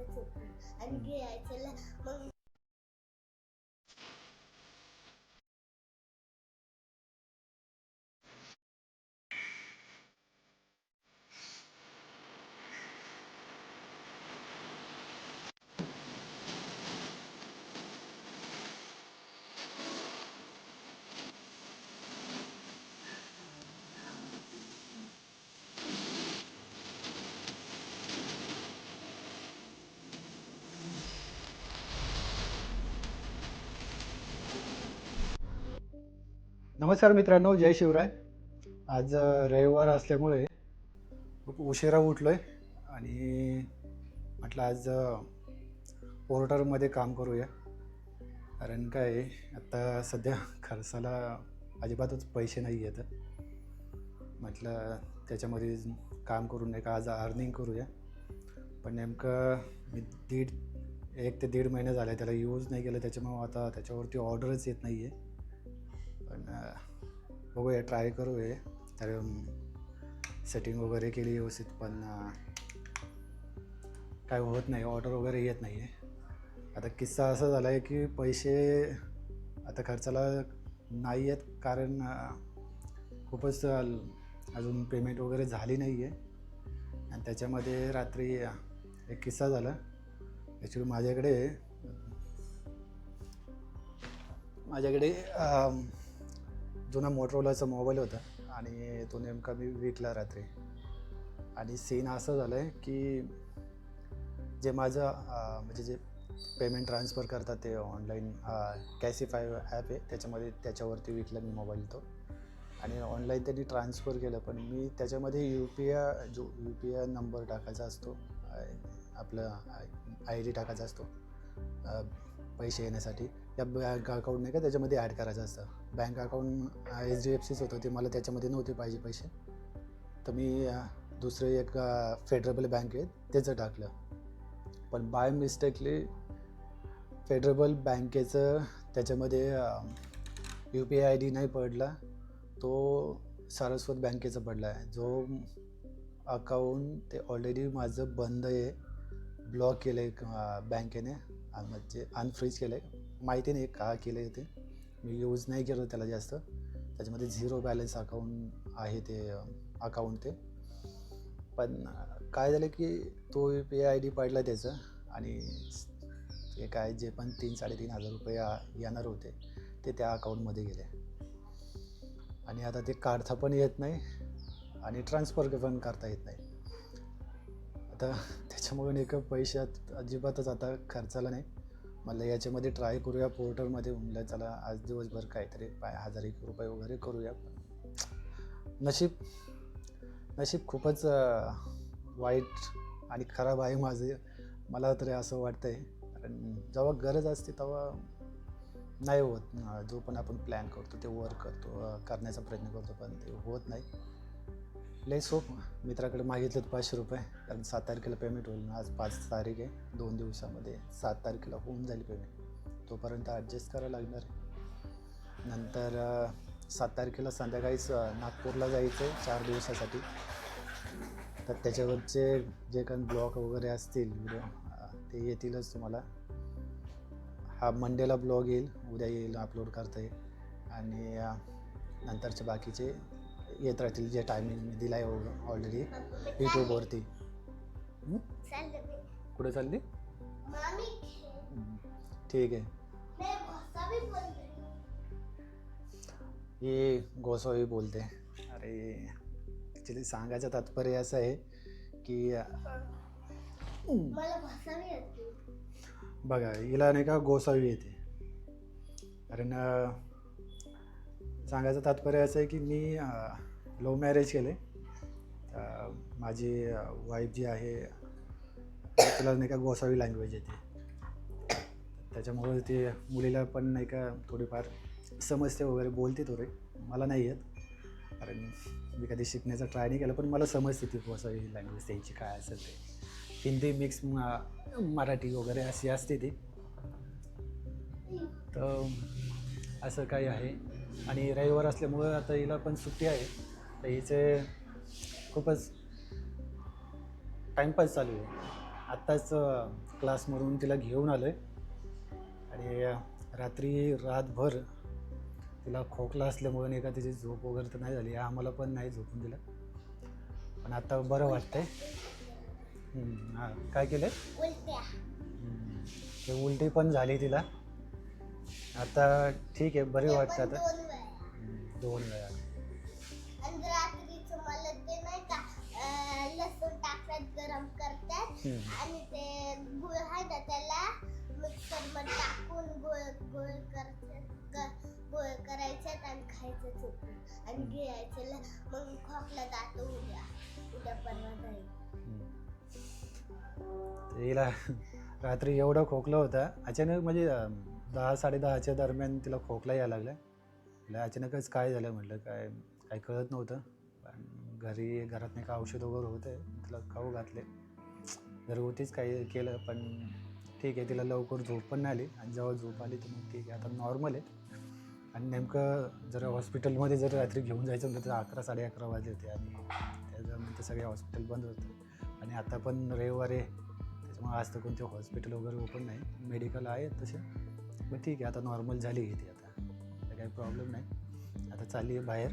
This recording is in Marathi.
करायचं आणि घ्यायचं मग. नमस्कार मित्रांनो, जय शिवराय. आज रविवार असल्यामुळे खूप उशिरा उठलो आहे आणि म्हटलं आज पोर्टरमध्ये काम करूया. कारण काय आहे, आता सध्या खर्चाला अजिबातच पैसे नाही आहेत. म्हटलं त्याच्यामध्ये काम करून नाही का आज अर्निंग करूया. पण नेमकं मी 1 ते 1.5 महिने झाले त्याला यूज नाही केलं, त्याच्यामुळे आता त्याच्यावरती ऑर्डरच येत नाही आहे. पण बघूया, ट्राय करूया. तर सेटिंग वगैरे केली व्यवस्थित, पण काय होत नाही, ऑर्डर वगैरे येत नाही आहे. आता किस्सा असा झाला आहे की पैसे आता खर्चाला नाही आहेत, कारण खूपच अजून पेमेंट वगैरे झाली नाही आहे. आणि त्याच्यामध्ये रात्री एक किस्सा झाला. ॲक्च्युली माझ्याकडे जुना मोटरोलाचा मोबाईल होता आणि तो नेमका मी विकला रात्री. आणि सीन असं झालं आहे की जे माझं म्हणजे जे पेमेंट ट्रान्सफर करतात ते ऑनलाईन कॅशिफाय ॲप आहे, त्याच्यावरती विकला मी मोबाईल तो. आणि ऑनलाईन त्यांनी ट्रान्सफर केलं, पण मी त्याच्यामध्ये यू पी आय नंबर टाकायचा असतो, आपलं ID टाकायचा असतो पैसे येण्यासाठी. त्या बँक अकाउंट नाही का त्याच्यामध्ये ॲड करायचं असतं. बँक अकाउंट HDFCच होतं, ते मला त्याच्यामध्ये नव्हते पाहिजे पैसे. तर मी दुसरे एक फेडरल बँक आहे त्याचं टाकलं. पण बाय मिस्टेकली फेडरल बँकेचं त्याच्यामध्ये UPI ID नाही पडला, तो सारस्वत बँकेचा पडला आहे. जो अकाउंट ते ऑलरेडी माझं बंद आहे, ब्लॉक केलं आहे बँकेने, म्हणजे अनफ्रीज केलं आहे. माहिती नाही का केलं आहे ते, मी यूज नाही केलं त्याला जास्त. त्याच्यामध्ये 0 बॅलन्स अकाउंट आहे ते अकाउंट ते. पण काय झालं की तो UPI ID पडला त्याचं, आणि ते काय जे पण 3,000-3,500 रुपये येणार होते ते त्या अकाउंटमध्ये गेले. आणि आता ते काढता पण येत नाही आणि ट्रान्सफर पण करता येत नाही. आता त्याच्यामुळे नाही का पैशात अजिबातच आता खर्चाला नाही. मला याच्यामध्ये ट्राय करूया पोर्टरमध्ये. म्हणलं चला आज दिवसभर काहीतरी 1,000 रुपये वगैरे करूया. नशीब खूपच वाईट आणि खराब आहे माझे, मला तरी असं वाटतं आहे. कारण जेव्हा गरज असते तेव्हा नाही होत. जो पण आपण प्लॅन करतो ते करण्याचा प्रयत्न करतो, पण ते होत नाही. लय सोप मित्राकडे मागितलेत 500 रुपये, कारण 7 तारखेला पेमेंट होईल. आज 5 तारीख आहे, 2 दिवसामध्ये 7 तारखेला होऊन जाईल पेमेंट. तोपर्यंत ॲडजस्ट करायला लागणार आहे. नंतर 7 तारखेला संध्याकाळीच नागपूरला जायचं आहे 4 दिवसासाठी. तर त्याच्यावरचे जे काही ब्लॉग वगैरे असतील व्हिडिओ ते येतीलच तुम्हाला. हा मंडेला ब्लॉग येईल, उद्या येईल, अपलोड करता येईल. आणि नंतरचे बाकीचे येत राहतील, जे टायमिंग मी दिला आहे ऑलरेडी यूट्यूबवरती. कुठे चालली? ठीक आहे. ही गोसावी बोलते. अरे ॲक्च्युली सांगायचं तात्पर्य असं आहे की बघा, हिला नाही का गोसावी येते. कारण सांगायचं तात्पर्य असं आहे की मी लव्ह मॅरेज केले. माझी वाईफ जी आहे तिला नाही का गोसावी लँग्वेज येते. त्याच्यामुळे ते मुलीला पण नाही का थोडीफार समजते वगैरे, बोलते थोडे. मला नाही येत, कारण मी कधी शिकण्याचा ट्राय नाही केला, पण मला समजते ती गोसावी लँग्वेज त्यांची काय असेल ते. हिंदी मिक्स मराठी वगैरे अशी असते ती. तर असं काही आहे. आणि रविवार असल्यामुळं आता हिला पण सुट्टी आहे, तर हिचे खूपच टाईमपास चालू आहे. आत्ताच क्लासमधून तिला घेऊन आलो आहे आणि रात्री रातभर तिला खोकला असल्यामुळे नाही का तिची झोप वगैरे तर नाही झाली, आम्हाला पण नाही झोपून दिलं, पण आता बरं वाटतंय. हां, काय केलं? उलट्या. ते उलटी पण झाली तिला, आता ठीक आहे, बरी ते वाटतं पण आता. 2 वेळा. 2 वेळा. आणि रात्रीचं मला ते नाही का लसूण टाकतात, गरम करतात आणि ते गुळ आहे ना त्याला मिक्सरमध्ये टाकून गोळ गोळ करायच्यात आणि खायचं चुकून आणि घ्यायचं, मग खोकला जातो. उद्या परवा जाईल. तिला रात्री एवढं खोकलं होतं अचानक, म्हणजे 10-10:30च्या दरम्यान तिला खोकला यायला लागला. तिला अचानकच काय झालं म्हटलं, काय कळत नव्हतं. पण घरात नाही का औषध वगैरे होते, तिला खाऊ घातले, घरगुतीच काही केलं, पण ठीक आहे. तिला लवकर झोप पण नाही आली आणि जेव्हा झोप आली तर मग ठीक आहे, आता नॉर्मल आहे. आणि नेमकं जर हॉस्पिटलमध्ये जर रात्री घेऊन जायचं म्हटलं तर 11-11:30 वाजले होते आणि त्याच्यानंतर सगळे हॉस्पिटल बंद होते. आणि आता पण रविवार आहे, त्याच्यामुळे आज तर कोणते हॉस्पिटल वगैरे ओपन नाही, मेडिकल आहे तसे. मग ठीक आहे, आता नॉर्मल झाली आहे ती, आता काही प्रॉब्लेम नाही. आता चालली आहे बाहेर